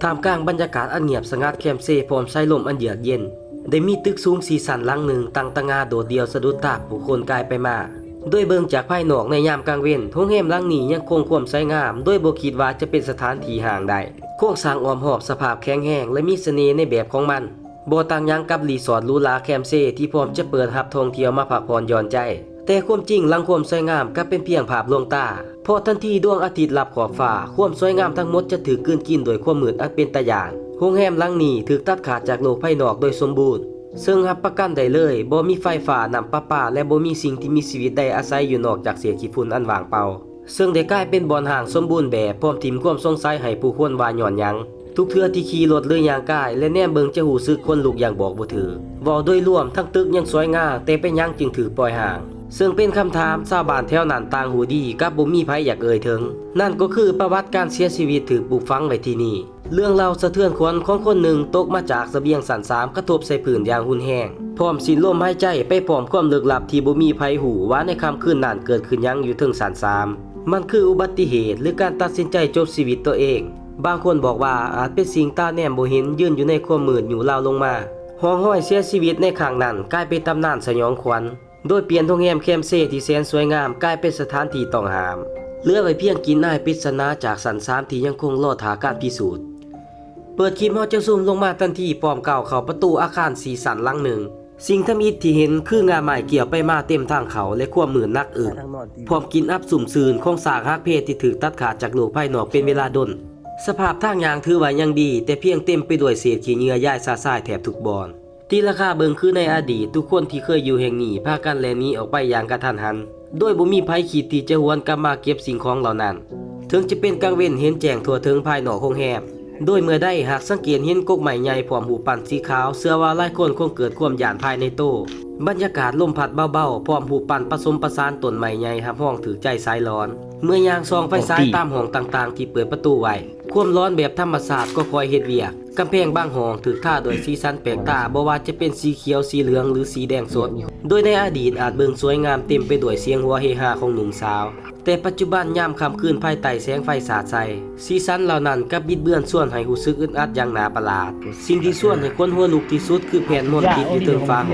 ท่ามกลางบรรยากาศอันเงียบสงัดแคมเซ่พร้อมสายลมอันเยือกเย็นได้มีตึกสูงสีสันหลังหนึ่งตั้งตะงาโดดเดี่ยวสะดุดตาผู้คนกายไปมาด้วยเบิ่งจากภายนอกในยามกลางเว้นโรงแรมหลังนี้ยังคงความสวยงามด้วยบ่คิดว่าจะเป็นสถานที่ห่างใดโครงสร้างอ้อมหอบสภาพแข็งแรงและมีเสน่ห์ในแบบของมันบ่ต่างหยังกับรีสอร์ทหรูหราแคมเซ่ที่พร้อมจะเปิดรับท่องเที่ยวมาพักผ่อนหย่อนใจแต่ความจริงหลังความสวยงามก็เป็นเพียงภาพลวงตาเพราะทันทีดวงอาทิตย์ลับขอบฟ้าความสวยงามทั้งหมดจะถูกกลืนกินโดยความมืดอันเป็นตาย้านโรงแรมหลังนี้ถูกตัดขาดจากโลกภายนอกโดยสมบูรณ์ซึ่งรับประกันได้เลยบ่มีไฟฟ้าน้ำประปาและบ่มีสิ่งที่มีชีวิตใดอาศัยอยู่นอกจากเศษขี้ฝุ่นอันว่างเปล่าซึ่งได้กลายเป็นบ่อนห่างสมบูรณ์แบบพร้อมทิ่มความสงสัยให้ผู้คนว่าย้อนหยังทุกเทื่อที่ขี่รถหรือย่างกายและแนมเบิ่งจะหูสึกคนลุกอย่างบอกบ่ถูกเว้าโดยรวมทั้งตึกยังสวยงามแต่เป็นหยังจึงถูกปล่อยห่างซึ่งเป็นคำถามชาวบ้านแถวนั้นต่างหูดีกับบ่มีไผอยากเอ่ยถึงนั่นก็คือประวัติการเสียชีวิตถูกปลูกฝังไว้ที่นี่เรื่องเล่าสะเทือนขวัญของคนหนึ่งตกมาจากเสบียงสัน3กระทบใส่พื้นอย่างหุนแห้งพร้อมสิ้นลมหายใจไปพร้อมความลึกลับที่บ่มีไผหูว่าในค่ำคืนนั้นเกิดขึ้นหยังอยู่ถึงสัน3มันคืออุบัติเหตุหรือการตัดสินใจจบชีวิตตัวเองบางคนบอกว่าอาจเป็นสิ่งตาแนมบ่เห็นยืนอยู่ในความมืดอยู่ลาวลงมาห้องห้อยเสียชีวิตในครั้งนั้นกลายเป็นตำนานสยองขวัญโดยเปลี่ยนโรงแรมแคมเซ่ที่แสนสวยงามกลายเป็นสถานที่ต้องห้ามเหลือไว้เพียงกินอ้ายปริศนาจากสัน3ที่ยังคงรอท่าการพิสูจน์เปิดคลิปเฮาจะซูมลงมาทันทีพร้อมก้าวเข้าประตูอาคารสีสันหลังหนึ่งสิ่งทำอิฐที่เห็นคืองาไม้เกี่ยวไปมาเต็มทางเขาและความมืดนักอึ้งพร้อมกินอับสุ่มซืนของสากฮักเพศที่ถูกตัดขาดจากโลกภายนอกเป็นเวลาดนสภาพทางยางถือว่ายังดีแต่เพียงเต็มไปด้วยเศษขี้เหงื่อย่ายซาซ่ายแถบทุกบอนที่ราคาเบิ่งคือในอดีตทุกคนที่เคยอยู่แห่งนี้พากันแล่นหนีออกไปอย่างกระทันหันโดยบ่มีภัยคิดที่จะหวนกลับมาเก็บสิ่งของเหล่านั้นถึงจะเป็นกลางเว้นเห็นแจ้งทั่วถึงภายนอกโรงแรมโดยเมื่อได้หากสังเกตเห็นกกไม้ใหญ่พร้อมหูปั่นสีขาวเชื่อว่าหลายคนคงเกิดความหยาดภายในโตบรรยากาศลมพัดเบาๆพร้อมหูปั่นผสมประสานต้นไม้ใหญ่หับห้องถือใจสายร้อนเมื่อยางซองไฟสายตามห้องต่างๆที่เปิดประตูไว้ความร้อนแบบธรรมชาติก็คอยเฮ็ดเวียกกำแพงบางห้องถูกทาด้วยสีสันแปลกตาบ่ว่าจะเป็นสีเขียวสีเหลืองหรือสีแดงสดโดยในอดีตอาจเบิ่งสวยงามเต็มไปด้วยเสียงหัวเฮฮาของหนุ่มสาวแต่ปัจจุบันยามค่ำคืนภายใต้แสงไฟสาดใสสีสันเหล่านั้นกับบิดเบือนส่วนให้รู้สึกอึดอัดอย่างน่าประหลาดสิ่งที่ส่วนให้คนหัวลุกที่สุดคือแผ่นมนต์ติดอยู่เทิงฟ้า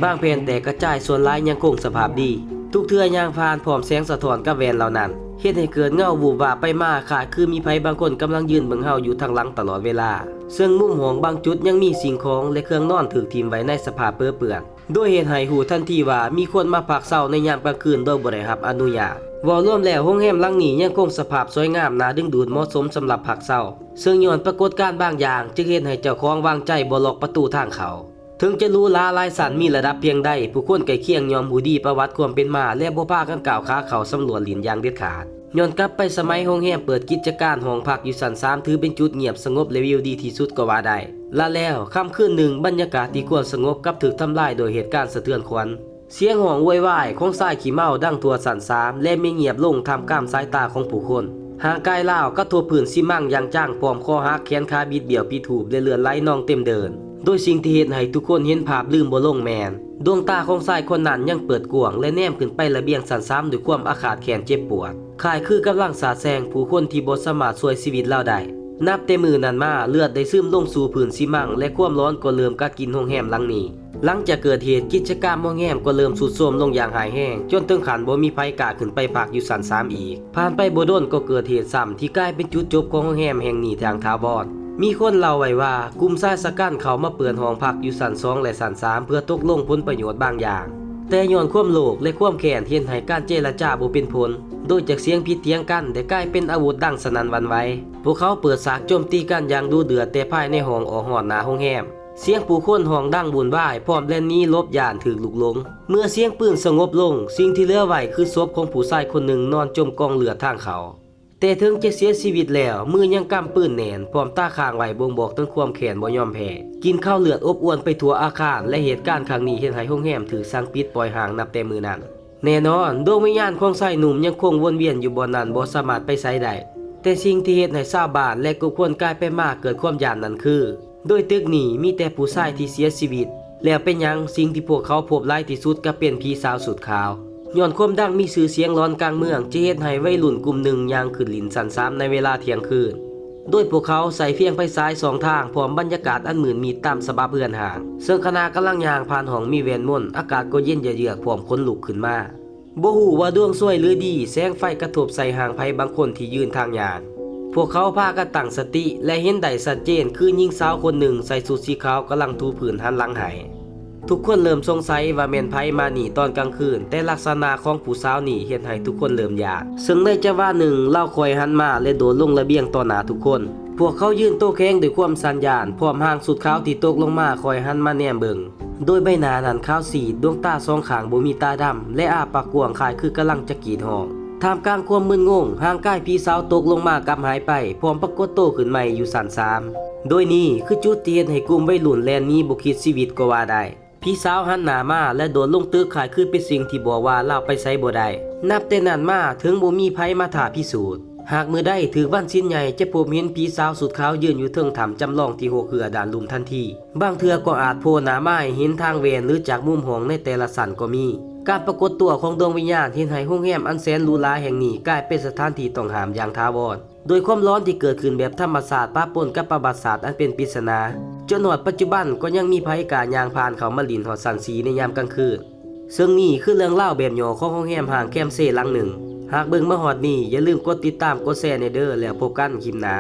บางแผ่นแตกกระจายส่วนหลายยังคงสภาพดีทุกเทื่อย่างผ่านพร้อมแสงสะท้อนกับแว่นเหล่านั้นเฮ็ดให้เกิดเงาวูบวาบไปมาคล้ายคือมีไผบางคนกำลังยืนเบิ่งเฮาอยู่ทางหลังตลอดเวลาซึ่งมุมห้องบางจุดยังมีสิ่งของและเครื่องนอนถูกทิ้งไว้ในสภาพเปื้อนเปื้อนโดยเหตุให้หูทันทีว่ามีคนมาพักเช้าในยามกลางคืนโดยบ่ได้รับอนุญาตว่ารวมแล้วโรงแรมหลังนี้ยังคงสภาพสวยงามน่าดึงดูดเหมาะสมสำหรับพักเช้าซึ่งย้อนปรากฏการณ์บางอย่างจึงเฮ็ดให้เจ้าของวางใจบ่ล็อกประตูทางเขาถึงจะรู้ลาลายสันมีระดับเพียงใดผู้คนใกล้เคียงยอมหูดีประวัติความเป็นมาและบ่พากันก้าวขาเข้าสำรวจหลินอย่างเด็ดขาดย้อนกลับไปสมัยโรงแรมเปิดกิจการห้องพักอยู่สัน3ถือเป็นจุดเงียบสงบและวิวดีที่สุดก็ว่าได้และแล้วค่ำคืนหนึ่งบรรยากาศที่ควรสงบกับถูกทำลายโดยเหตุการณ์สะเทือนขวัญเสียงห้องโวยวายของชายขี้เมาดังทั่วสัน3และไม่เงียบลงท่ามกลางสายตาของผู้คนห่างกายล่าวก็ทั่วพื้นซีมั่งอย่างจ้างพร้อมคอหักแขนขาบิดเบี้ยวปีถูบและเลือดไหลนองเต็มเดินโดยสิ่งที่เห็นให้ทุกคนเห็นภาพลืมบ่ลงแมนดวงตาของชายคนนั้นยังเปิดกว้างและแนมขึ้นไประเบียงสัน3ด้วยความอาฆาตแค้นเจ็บปวดคล้ายคือกำลังสาดแซงผู้คนที่บ่สามารถช่วยชีวิตเราได้นับแต่มือนั้นมาเลือดได้ซึมลงสู่พื้นซีมั่งและความร้อนก็เริ่มกัดกินโรงแรมหลังนี้หลังจากเกิดเหตุกิจการโรงแรมก็เริ่มทรุดโทรมลงอย่างหายแห้งจนถึงขั้นบ่มีไผกล้าขึ้นไปพักอยู่สัน3อีกผ่านไปบ่ดนก็เกิดเหตุซ้ำที่กลายเป็นจุดจบของโรงแรมแห่งนี้อย่างถาวรมีคนเล่าไว้ว่ากลุ่มชายชะกันเขามาเปิดห้องพักอยู่สัน2และสัน3เพื่อตกลงผลประโยชน์บางอย่างแต่ย้อนความโลภและความแค้นเฮ็ดให้การเจรจาบ่เป็นผลโดยจากเสียงผิดเถียงกันได้กลายเป็นอาวุธดังสนั่นหวั่นไหวพวกเขาเปิดฉากโจมตีกันอย่างดุเดือดแต่ภายในห้องออกหอดหน้าโรงแรมเสียงผู้คนห้องดังวุ่นวายพร้อมแล่นหนีหลบย่านถูกลุกหลงเมื่อเสียงปืนสงบลงสิ่งที่เหลือไว้คือศพของผู้ชายคนหนึ่งนอนจมกองเลือดทางเขาแต่ถึงจะเสียชีวิตแล้วมือยังกำปืนแน่นพร้อมตาค้างไว้บ่งบอกถึงความแค้นบ่ยอมแพ้กินข้าวเลือดอบอวนไปทั่วอาคารและเหตุการณ์ครั้งนี้เฮ็ดให้โรงแรมถูกสั่งปิดปล่อยห่างนับแต่มือนั้นแน่นอนดวงวิญญาณของชายหนุ่มยังคงวนเวียนอยู่บนนั้นบ่สามารถไปไสได้แต่สิ่งที่เฮ็ดให้ชาวบ้านและกลุ่มคนกลายไปมากเกิดความย้านนั้นคือโดยตึกนี้มีแต่ผู้ชายที่เสียชีวิตแล้วเป็นหยังสิ่งที่พวกเขาพบหลายที่สุดก็เป็นผีสาวสุดขาวย้อนความดังมีชื่อเสียงร้อนกลางเมืองจะเฮ็ดให้วัยรุ่นกลุ่มหนึ่งย่างขึ้นลิ้นสัน3ในเวลาเที่ยงคืน โดยพวกเขาใส่เพียงไฟฉายสองทางพร้อมบรรยากาศอันเหมือนมีตามสบาเพื่อนห่างซึ่งคณะกำลังย่างผ่านห้องมีเวรมนต์อากาศก็เย็นเยือกพร้อมขนลุกขึ้นมาบ่ฮู้ว่าดวงซวยหรือดีแสงไฟกระทบใส่ห่างไผบางคนที่ยืนทางย่างพวกเขาพากันตั้งสติและเห็นได้ชัดเจนคือหญิงสาวคนหนึ่งใส่ชุดสีขาวกำลังถูพื้นหันหลังให้ทุกคนเริ่มสงสัยว่าแม่นไผมานี่ตอนกลางคืนแต่ลักษณะของผู้สาวนี่เฮ็ดให้ทุกคนเริ่มอยากซึ่งในจังหวะหนึ่งเล่าคอยหันมาและโดดลงระเบียงต่อหน้าทุกคนพวกเขายืนโต้แข้งด้วยความสัญญาณพร้อมห่างสุดขาวที่ตกลงมาคอยหันมาแนมเบิงโดยใบหน้านั้นขาวสีดดวงตาสองข้างบ่มีตาดำและอ้าปากกว้างคล้ายคือกำลังจะกรีดร้องท่ามกลางความมึนงงห่างกายพี่สาวตกลงมากับหายไปพร้อมปรากฏโตขึ้นใหม่อยู่สัน3โดยนี้คือจุดเตียนให้กลุ่มวัยรุ่นแลนนี้บ่คิดชีวิตก็ว่าได้พี่สาวหันหน้ามาและโดดลงตึกขายคือเป็นสิ่งที่บอกว่าเล่าไปไสบ่ได้นับแต่นั้นมาถึงบ่มีไผมาท้าพิสูจน์หากมือได้ถือวันสิ้นใหญ่จะพบเห็นผีสาวสุดขาวยืนอยู่เทิงถ้ำจำลองที่โหเหือด่านลุมทันทีบางเทื่อก็อาจโผล่หน้ามาให้เห็นทางเวนหรือจากมุมห้องในแต่ละสันก็มีการปรากฏตัวของดวงวิญญาณเห็นให้โรงแรมอันแสนหรูหราแห่งนี้กลายเป็นสถานที่ต้องห้ามอย่างถาวรโดยความร้อนที่เกิดขึ้นแบบธรรมชาติปะปนกับประวัติศาสตร์อันเป็นปริศนาจนหอดปัจจุบันก็ยังมีภัยกาย่างผ่านเขามาลินหอดสันสีในยามกลางคืนซึ่งนี่คือเรื่องเล่าแบบย่อของโรงแรมห่างแคมเซ่หลังหนึ่งหากเบิ่งมาฮอดนี้อย่าลืมกดติดตามกดแชร์ในเด้อแล้วพบกันคลิปหน้า